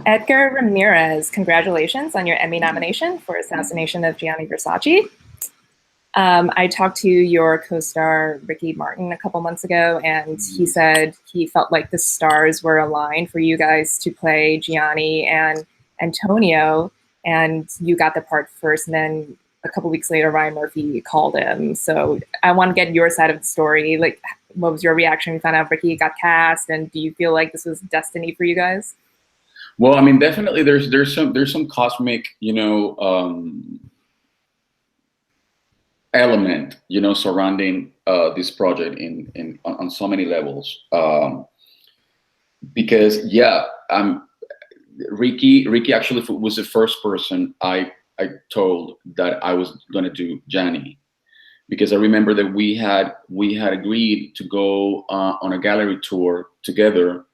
Edgar Ramirez, congratulations on your Emmy nomination for Assassination of Gianni Versace. I talked to your co-star Ricky Martin a couple months ago, and he said he felt like the stars were aligned for you guys to play Gianni and Antonio, and you got the part first, and then a couple weeks later, Ryan Murphy called him. So I want to get your side of the story. Like, what was your reaction when you found out Ricky got cast, and do you feel like this was destiny for you guys? Well, I mean, definitely there's some cosmic, element, surrounding this project on so many levels. Because Ricky actually was the first person I told that I was gonna do Gianni, because I remember that we had agreed to go on a gallery tour together.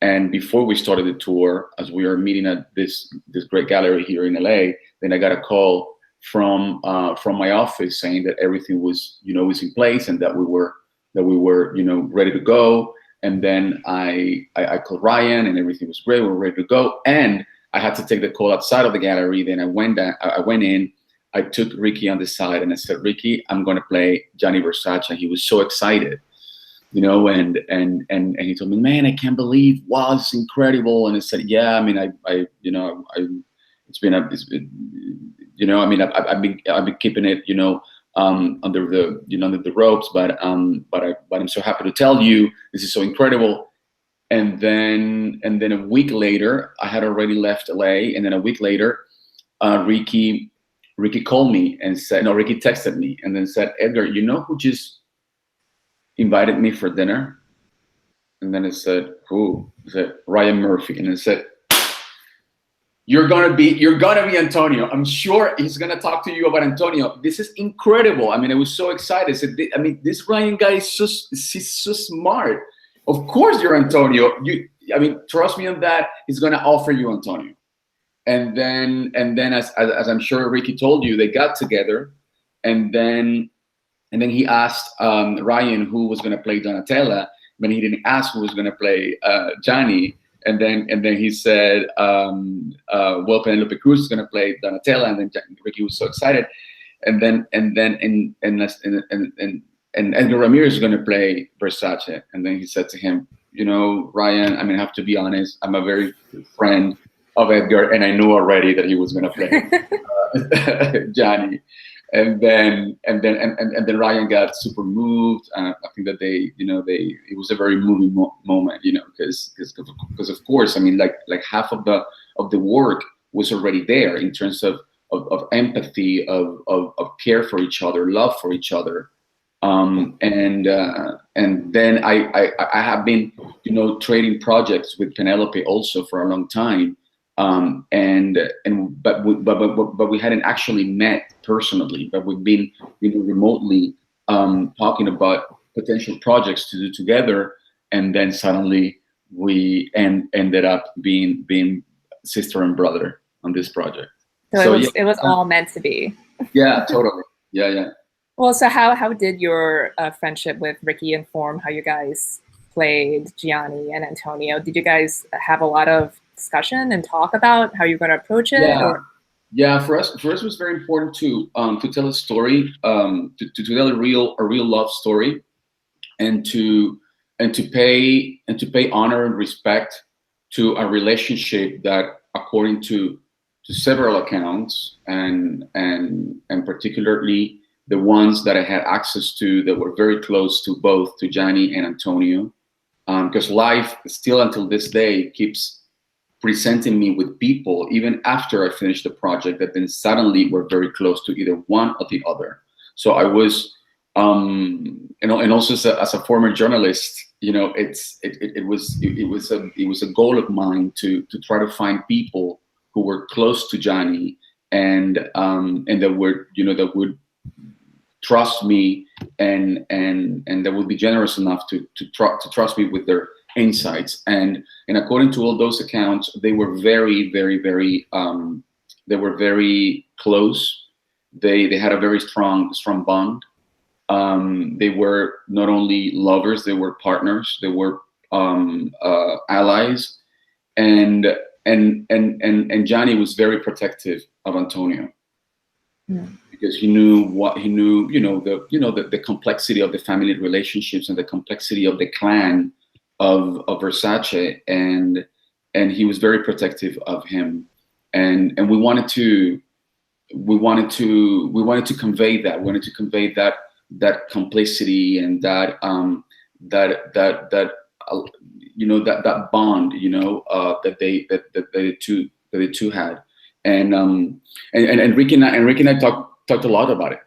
And before we started the tour, as we were meeting at this great gallery here in LA, then I got a call from my office saying that everything was was in place and that we were ready to go. And then I called Ryan and everything was great. We were ready to go. And I had to take the call outside of the gallery. Then I went in. I took Ricky on the side and I said, Ricky, I'm going to play Gianni Versace. And he was so excited. And he told me, man, I can't believe, wow, it's incredible. And I said, yeah, I mean, I've been keeping it, under the ropes, but I'm so happy to tell you, this is so incredible. And then a week later, I had already left LA. And then a week later, Ricky called me and said, no, Ricky texted me and then said, Edgar, you know who just invited me for dinner? And then it said, who? It said, Ryan Murphy. And it said, you're gonna be Antonio. I'm sure he's gonna talk to you about Antonio. This is incredible. I mean, I was so excited. I said, I mean, this Ryan guy he's so smart. Of course you're Antonio. Trust me on that. He's gonna offer you Antonio. And then as I'm sure Ricky told you, they got together, and then he asked Ryan who was going to play Donatella, but he didn't ask who was going to play Gianni. And then he said, well, Penelope Cruz is going to play Donatella, and then Ricky was so excited. And Edgar Ramirez is going to play Versace. And then he said to him, Ryan, I mean, I have to be honest, I'm a very good friend of Edgar, and I knew already that he was going to play Gianni. And then Ryan got super moved. I think that it was a very moving moment, because of course, I mean, like half of the work was already there in terms of empathy, of care for each other, love for each other. And then I have been, trading projects with Penelope also for a long time. But we hadn't actually met personally, but we've been remotely talking about potential projects to do together, and then suddenly we ended up being sister and brother on this project. So it was all meant to be. Yeah, totally. Yeah. Well, so how did your friendship with Ricky inform how you guys played Gianni and Antonio? Did you guys have a lot of discussion and talk about how you're going to approach it? Yeah. For us, it was very important to tell a story, to tell a real love story, and to pay honor and respect to a relationship that, according to several accounts, and particularly the ones that I had access to, that were very close to both to Gianni and Antonio, because life still until this day keeps presenting me with people, even after I finished the project, that then suddenly were very close to either one or the other. So I was, and also as a former journalist, it was a goal of mine to try to find people who were close to Gianni, and that would trust me, and that would be generous enough to trust me with their insights. And according to all those accounts, they were very, very, very they were very close. They had a very strong bond. They were not only lovers, they were partners, they were allies. And and Gianni was very protective of Antonio. Yeah. Because he knew, the complexity of the family relationships and the complexity of the clan of Versace, and he was very protective of him, and we wanted to convey that. We wanted to convey that complexity and that bond, that the two had, and Ricky and I talked a lot about it.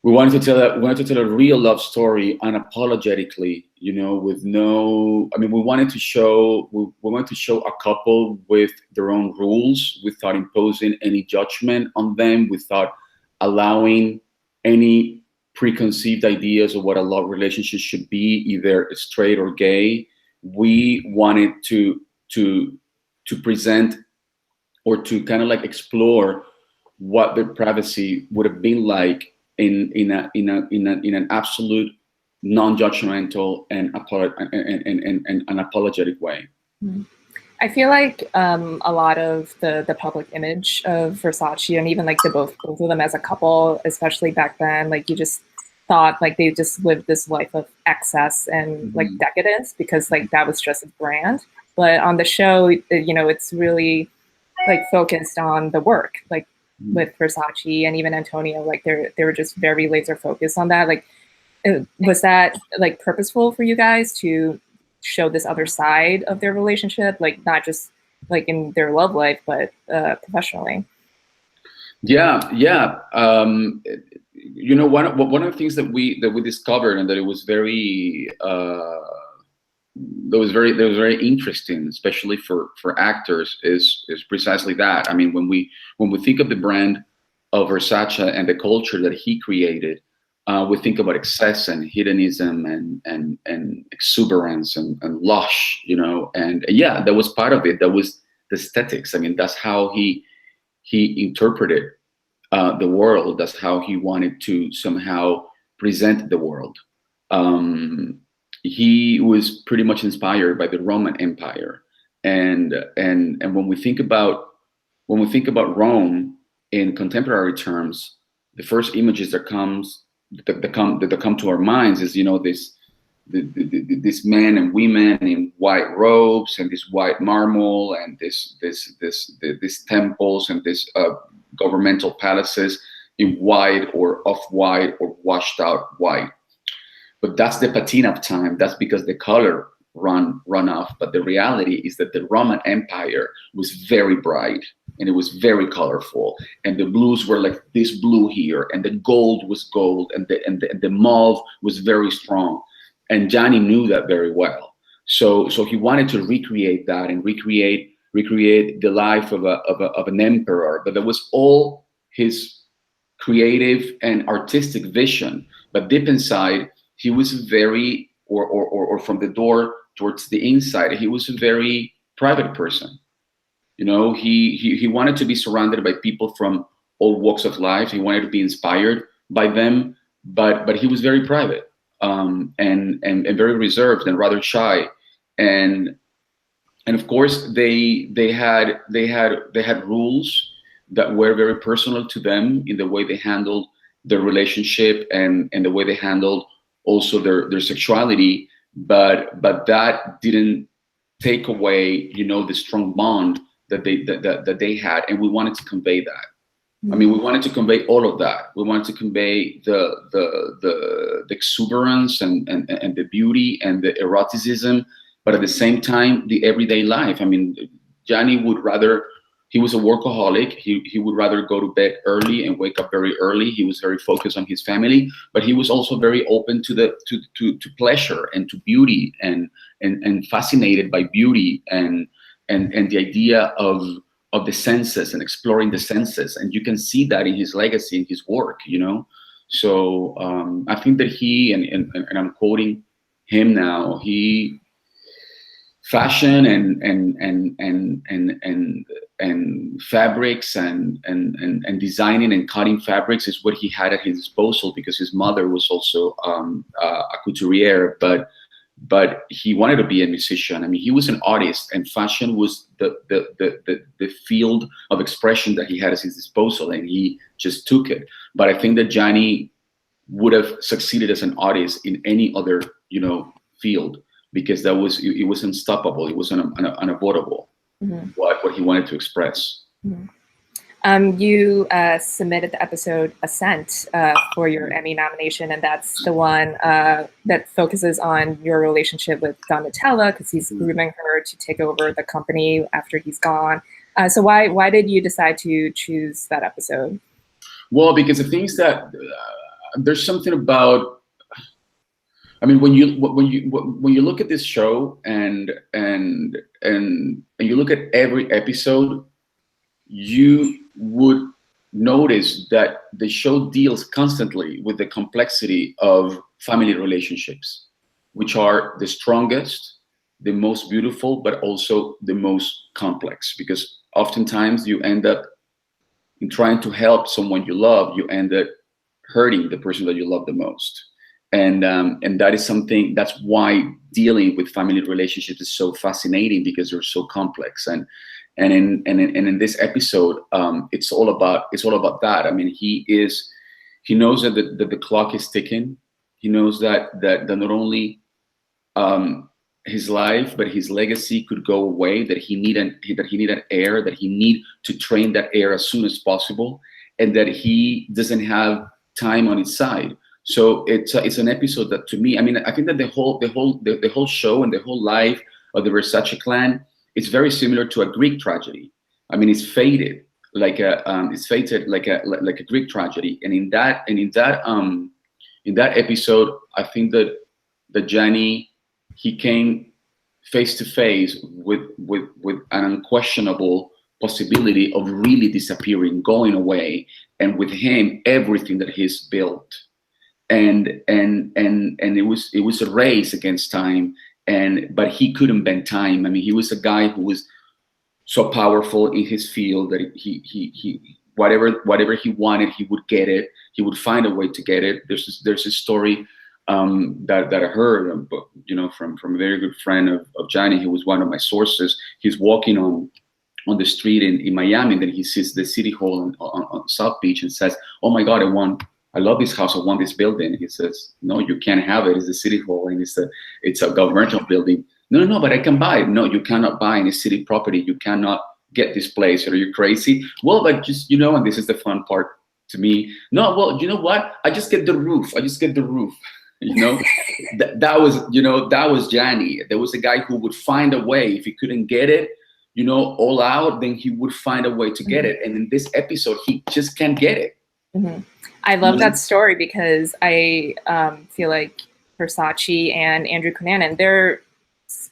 We wanted to tell a real love story unapologetically, with no. I mean, we wanted to show a couple with their own rules, without imposing any judgment on them, without allowing any preconceived ideas of what a love relationship should be, either straight or gay. We wanted to present, or to kind of like explore what their privacy would have been like in an absolute non-judgmental and unapologetic way. I feel like a lot of the public image of Versace, and even like both of them as a couple, especially back then, like you just thought like they just lived this life of excess and like decadence, because like that was just a brand. But on the show, it's really like focused on the work, like with Versace and even Antonio, like they were just very laser focused on that. Like, was that like purposeful for you guys to show this other side of their relationship, like not just like in their love life, but professionally? Yeah. One of the things that we discovered, and that it was very that was very interesting, especially for actors, is precisely that. I mean, when we think of the brand of Versace and the culture that he created, we think about excess and hedonism and exuberance and lush, and yeah, that was part of it. That was the aesthetics. I mean, that's how he interpreted the world. That's how he wanted to somehow present the world. He was pretty much inspired by the Roman Empire, and when we think about Rome in contemporary terms, the first images that come to our minds is this men and women in white robes and this white marble and these temples and this governmental palaces in white or off-white or washed out white. But that's the patina of time. That's because the color run off. But the reality is that the Roman Empire was very bright and it was very colorful. And the blues were like this blue here, and the gold was gold, and the mauve was very strong. And Gianni knew that very well. So he wanted to recreate that and recreate the life of an emperor. But that was all his creative and artistic vision. But deep inside, he was very, or from the door towards the inside, he was a very private person. He wanted to be surrounded by people from all walks of life. He wanted to be inspired by them, but he was very private, and very reserved and rather shy. And of course, they had rules that were very personal to them in the way they handled their relationship and the way they handled also their sexuality, but that didn't take away, the strong bond that they had, and we wanted to convey that. I mean, we wanted to convey all of that. We wanted to convey the exuberance and the beauty and the eroticism, but at the same time, the everyday life. I mean, Gianni would rather. He was a workaholic. He would rather go to bed early and wake up very early. He was very focused on his family, but he was also very open to pleasure and to beauty and fascinated by beauty and the idea of the senses and exploring the senses. And you can see that in his legacy, in his work, So I think that he, and I'm quoting him now, he fashion and fabrics and designing and cutting fabrics is what he had at his disposal, because his mother was also a couturier. But but he wanted to be a musician. I mean, he was an artist, and fashion was the field of expression that he had at his disposal, and he just took it. But I think that Gianni would have succeeded as an artist in any other, field, because it was unstoppable. It was unavoidable. Mm-hmm. What he wanted to express. Mm-hmm. You submitted the episode Ascent for your Emmy nomination, and that's the one that focuses on your relationship with Donatella, because he's grooming her to take over the company after he's gone. So why did you decide to choose that episode? Well, because the things that there's something about. I mean, when you look at this show and you look at every episode, you would notice that the show deals constantly with the complexity of family relationships, which are the strongest, the most beautiful, but also the most complex, because oftentimes you end up in trying to help someone you love, you end up hurting the person that you love the most. And that is something, that's why dealing with family relationships is so fascinating, because they're so complex. And in this episode, it's all about that. I mean, he knows that the clock is ticking. He knows that not only his life, but his legacy could go away. That he need an heir. That he need to train that heir as soon as possible, and that he doesn't have time on his side. So it's an episode that, to me, I mean, I think that the whole show and the whole life of the Versace clan, it's very similar to a Greek tragedy. I mean, it's fated like a Greek tragedy. And in that episode, I think that Gianni, he came face to face with an unquestionable possibility of really disappearing, going away, and with him everything that he's built. And it was a race against time, but he couldn't bend time. I mean, he was a guy who was so powerful in his field that he whatever he wanted, he would get it. He would find a way to get it. There's a story that I heard, from a very good friend of Gianni, who was one of my sources. He's walking on the street in Miami, and then he sees the city hall on South Beach and says, "Oh my God, I love this house. I want this building." He says, "No, you can't have it. It's a city hall, and it's a governmental building." No, but I can buy it. No, you cannot buy any city property. You cannot get this place. Are you crazy? Well, but just, and this is the fun part to me. No, well, you know what? I just get the roof. That was Gianni. There was a guy who would find a way. If he couldn't get it, all out, then he would find a way to get it. And in this episode, he just can't get it. Mm-hmm. I love that story, because I feel like Versace and Andrew Cunanan, they're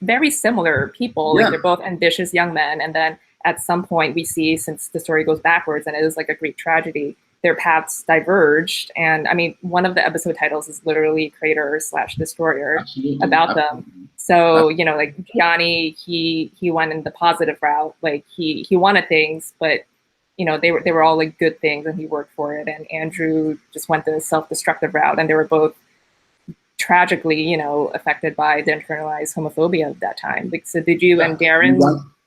very similar people. Yeah. Like, they're both ambitious young men. And then at some point we see, since the story goes backwards and it is like a Greek tragedy, their paths diverged. And I mean, one of the episode titles is literally Creator/Destroyer. Absolutely. About them. So, like Gianni, he went in the positive route. Like he wanted things, but they were all like good things, and he worked for it. And Andrew just went the self-destructive route, and they were both tragically, affected by the internalized homophobia of that time. Like, so did you and Darren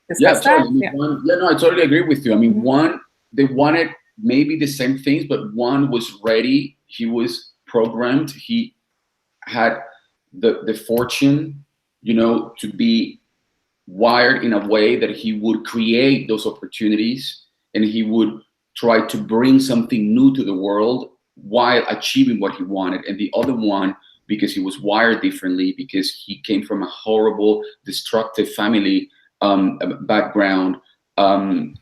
discuss that? Totally. No, I totally agree with you. I mean, one, they wanted maybe the same things, but one was ready. He was programmed. He had the fortune, to be wired in a way that he would create those opportunities, and he would try to bring something new to the world while achieving what he wanted. And the other one, because he was wired differently, because he came from a horrible, destructive family background, and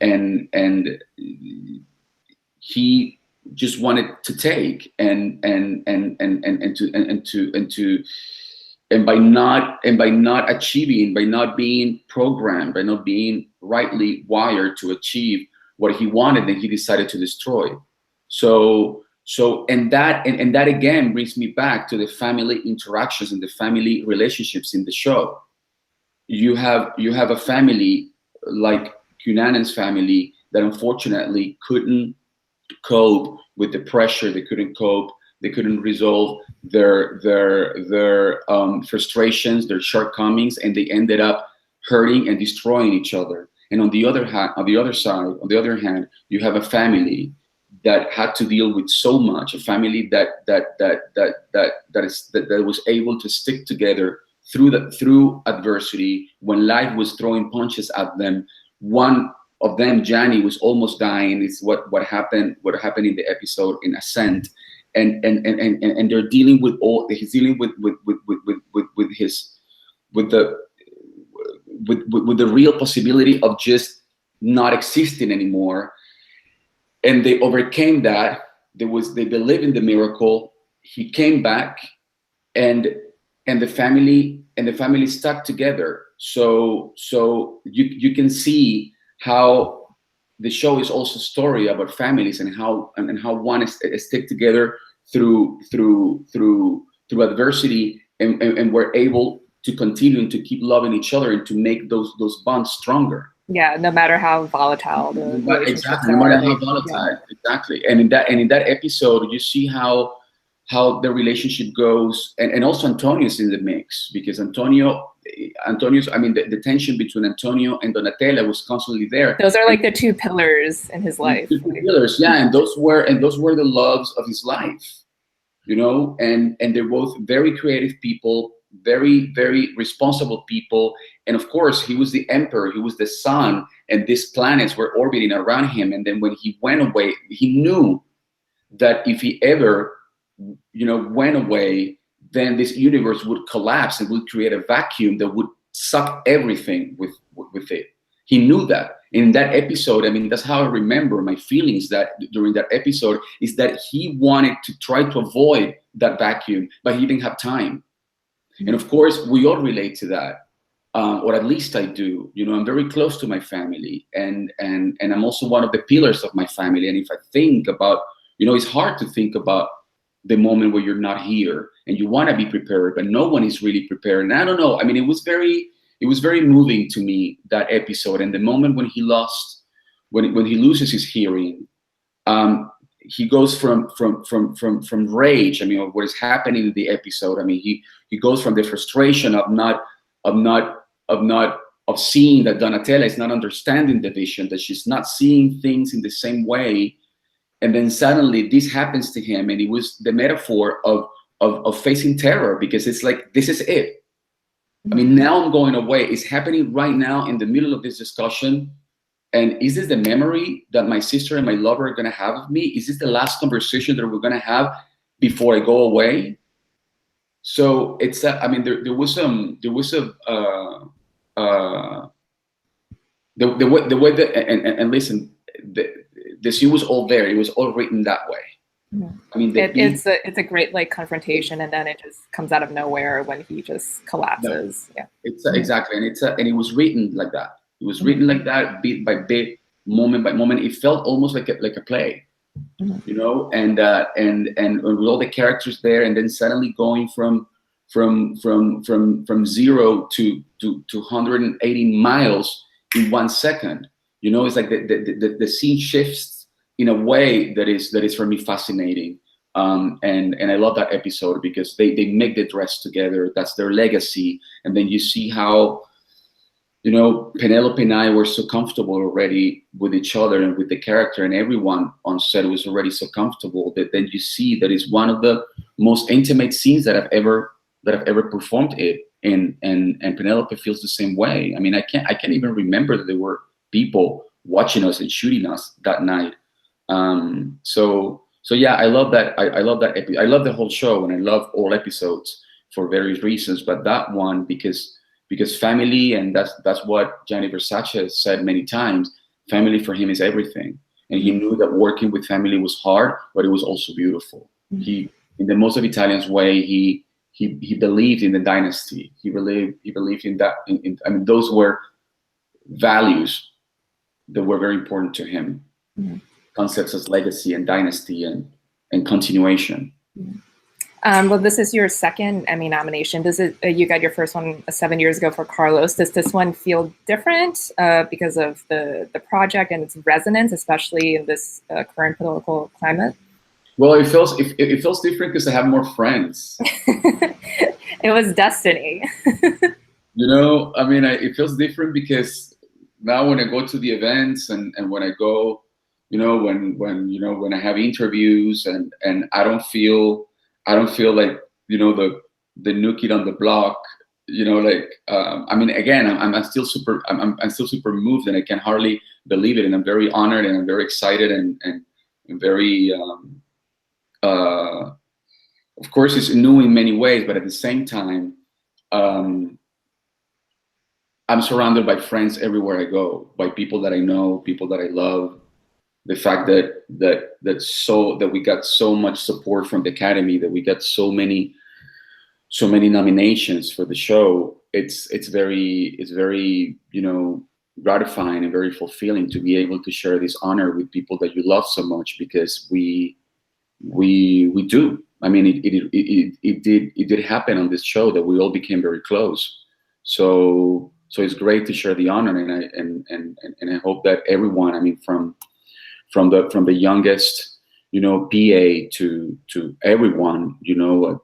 he just wanted to take, and by not achieving, by not being programmed, by not being rightly wired to achieve what he wanted, then he decided to destroy. And that again brings me back to the family interactions and the family relationships in the show. You have a family like Cunanan's family that unfortunately couldn't cope with the pressure. They couldn't cope They couldn't resolve their frustrations, their shortcomings, and they ended up hurting and destroying each other. And on the other hand, you have a family that had to deal with so much, a family that was able to stick together through adversity when life was throwing punches at them. One of them, Gianni, was almost dying. It's what happened in the episode in Ascent, and they're dealing with he's dealing with the real possibility of just not existing anymore. And they overcame that. They believed in the miracle. He came back, and the family stuck together. So you can see how the show is also a story about families and how one is stick together through adversity, and we're able to continue and to keep loving each other and to make those bonds stronger. Yeah, no matter how volatile the exactly, no matter how volatile, exactly. And in that episode, you see how the relationship goes, and also Antonio's in the mix, because Antonio's, I mean, the tension between Antonio and Donatella was constantly there. Those are like the two pillars in his life. Two pillars, yeah, and those were the loves of his life, you know, and they're both very creative people, very, very responsible people. And of course, he was the emperor, he was the sun, and these planets were orbiting around him. And then when he went away, he knew that if he ever, you know, went away, then this universe would collapse and would create a vacuum that would suck everything with it. He knew that. In that episode, I mean, that's how I remember my feelings that during that episode, is that he wanted to try to avoid that vacuum, but he didn't have time. And of course, we all relate to that, or at least I do. You know, I'm very close to my family, and I'm also one of the pillars of my family. And if I think about, you know, it's hard to think about the moment where you're not here and you want to be prepared, but no one is really prepared. And I don't know. I mean, it was very moving to me, that episode, and the moment when he loses his hearing. He goes from rage. I mean, what is happening in the episode. I mean, he goes from the frustration of seeing that Donatella is not understanding the vision, that she's not seeing things in the same way, and then suddenly this happens to him, and it was the metaphor of facing terror, because it's like, this is it. I mean, now I'm going away. It's happening right now in the middle of this discussion. And is this the memory that my sister and my lover are going to have of me? Is this the last conversation that we're going to have before I go away? So it's, I mean, there was the way that, and listen, the scene was all there. It was all written that way. Mm-hmm. I mean, it's a great like confrontation, and then it just comes out of nowhere when he just collapses. No, yeah, it's exactly, and and it was written like that. It was written like that, bit by bit, moment by moment. It felt almost like a play, you know, and with all the characters there, and then suddenly going from 0 to 180 miles in 1 second. You know, it's like the scene shifts in a way that is for me fascinating. And I love that episode because they make the dress together. That's their legacy, and then you see how, you know, Penelope and I were so comfortable already with each other and with the character, and everyone on set was already so comfortable that then you see that it's one of the most intimate scenes that I've ever performed it. And Penelope feels the same way. I mean, I can't even remember that there were people watching us and shooting us that night. So yeah, I love that. I love that I love the whole show, and I love all episodes for various reasons, but that one because family, and that's what Gianni Versace has said many times. Family for him is everything, and he knew that working with family was hard, but it was also beautiful. Mm-hmm. He, in the most of Italians way, he believed in the dynasty. He believed in that. I mean, those were values that were very important to him. Mm-hmm. Concepts as legacy and dynasty and continuation. Mm-hmm. Well, this is your second Emmy nomination. You got your first one 7 years ago for Carlos. Does this one feel different because of the project and its resonance, especially in this current political climate? Well, it feels different because I have more friends. It was destiny. I mean, it feels different because now when I go to the events and when I go, when I have interviews and I don't feel like, the new kid on the block, I mean, again, I'm still super moved and I can hardly believe it. And I'm very honored and I'm very excited and very, of course, it's new in many ways, but at the same time, I'm surrounded by friends everywhere I go, by people that I know, people that I love. The fact that we got so much support from the Academy, that we got so many nominations for the show. It's very gratifying and very fulfilling to be able to share this honor with people that you love so much, because we do. I mean, it did happen on this show that we all became very close. So it's great to share the honor, and I hope that everyone, I mean, from the youngest, PA to everyone,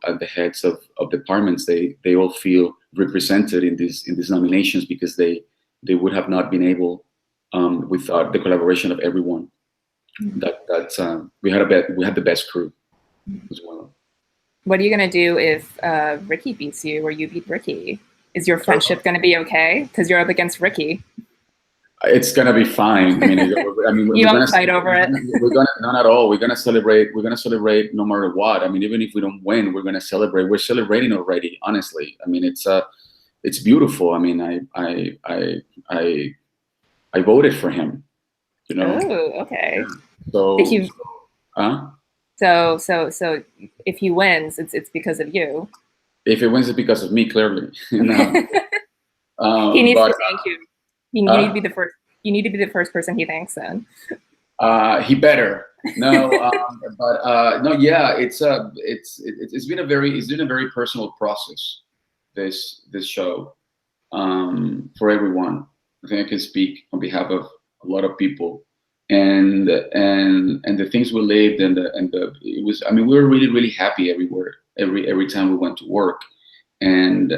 at the heads of departments, they all feel represented in these nominations, because they would have not been able, without the collaboration of everyone. We had the best crew as well. What are you gonna do if Ricky beats you or you beat Ricky? Is your friendship gonna be okay? Because you're up against Ricky. It's gonna be fine. I mean, you won't fight over it. Not at all. We're gonna celebrate. We're gonna celebrate no matter what. I mean, even if we don't win, we're gonna celebrate. We're celebrating already. Honestly, I mean, it's beautiful. I mean, I voted for him. Oh, okay. Yeah. So if he wins, it's because of you. If he wins, it's because of me, clearly. He needs to thank you. You need to be the first. You need to be the first person he thanks then. He better. No, no. Yeah, it's been a very personal process. This show, for everyone. I think I can speak on behalf of a lot of people. And the things we lived it was, I mean, we were really happy everywhere, every time we went to work, and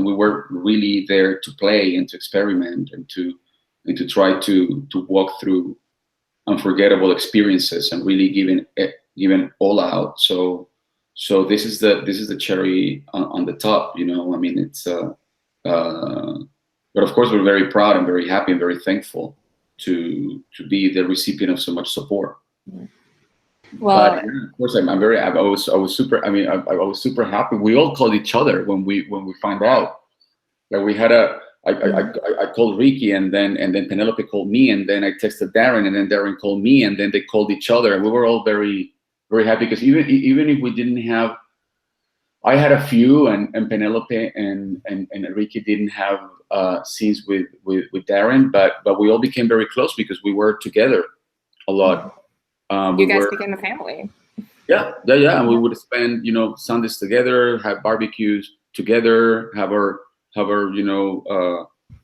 we were really there to play and to experiment and to try to walk through unforgettable experiences and really giving all out. So this is the cherry on the top, I mean, it's but of course we're very proud and very happy and very thankful to be the recipient of so much support. Well, but, of course, I was super. I mean, I was super happy. We all called each other when we found out that we had I called Ricky, and then Penelope called me, and then I texted Darren, and then Darren called me, and then they called each other, and we were all very happy, because even if we didn't have, I had a few, and Penelope and Ricky didn't have scenes with Darren, but we all became very close because we were together a lot. You guys became a family. Yeah, and we would spend Sundays together, have barbecues together, have our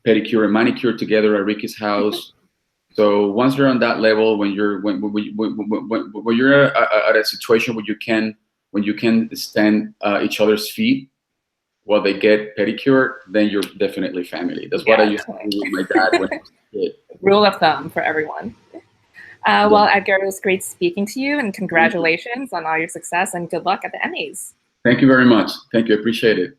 pedicure and manicure together at Ricky's house. So once you're on that level, when you're at a situation where you can stand each other's feet while they get pedicure, then you're definitely family. That's what I used to do with my dad when I was a kid. Rule of thumb for everyone. Well, Edgar, it was great speaking to you, and congratulations on all your success, and good luck at the Emmys. Thank you very much. Thank you. I appreciate it.